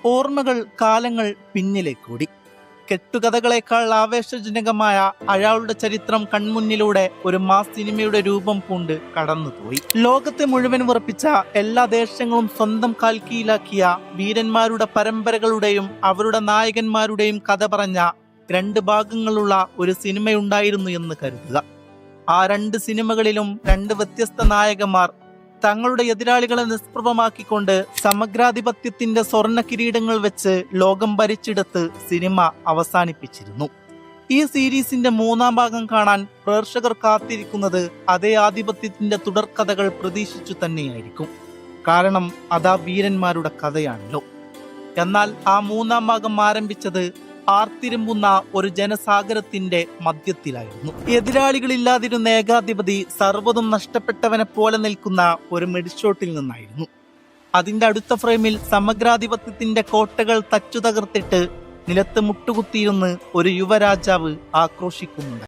ഓർമ്മകൾ കാലങ്ങൾ പിന്നിലേക്കൂടി. കെട്ടുകഥകളെക്കാൾ ആവേശജനകമായ അയാളുടെ ചരിത്രം കൺമുന്നിലൂടെ ഒരു മാസ് സിനിമയുടെ രൂപം പൂണ്ട് കടന്നുപോയി. ലോകത്തെ മുഴുവൻ ഉറപ്പിച്ച എല്ലാ ദേശങ്ങളും സ്വന്തം കാൽക്കീഴിലാക്കിയ വീരന്മാരുടെ പരമ്പരകളുടെയും അവരുടെ നായകന്മാരുടെയും കഥ പറഞ്ഞ 2 ഭാഗങ്ങളുള്ള ഒരു സിനിമയുണ്ടായിരുന്നു എന്ന് കരുതുക. ആ 2 സിനിമകളിലും 2 വ്യത്യസ്ത നായകന്മാർ തങ്ങളുടെ എതിരാളികളെ നിഷ്പ്രഭമാക്കിക്കൊണ്ട് സമഗ്രാധിപത്യത്തിന്റെ സ്വർണ്ണ കിരീടങ്ങൾ വെച്ച് ലോകം ഭരിച്ചെടുത്ത് സിനിമ അവസാനിപ്പിച്ചിരുന്നു. ഈ സീരീസിന്റെ 3-ാം ഭാഗം കാണാൻ പ്രേക്ഷകർ കാത്തിരിക്കുന്നത് അതേ ആധിപത്യത്തിന്റെ തുടർക്കഥകൾ പ്രതീക്ഷിച്ചു തന്നെയായിരിക്കും. കാരണം അതാ വീരന്മാരുടെ കഥയാണല്ലോ. എന്നാൽ ആ 3-ാം ഭാഗം ആരംഭിച്ചത് ആർത്തിരുമ്പുന്ന ഒരു ജനസാഗരത്തിന്റെ മധ്യത്തിലായിരുന്നു. എതിരാളികളില്ലാതിരുന്ന ഏകാധിപതി സർവ്വതും നഷ്ടപ്പെട്ടവനെ പോലെ നിൽക്കുന്ന ഒരു മെഡിഷോട്ടിൽ നിന്നായിരുന്നു. അതിന്റെ അടുത്ത ഫ്രെയിമിൽ സമഗ്രാധിപത്യത്തിന്റെ കോട്ടകൾ തച്ചു തകർത്തിട്ട് നിലത്ത് മുട്ടുകുത്തിയിരുന്ന് ഒരു യുവരാജാവ് ആക്രോശിക്കുന്നുണ്ട്.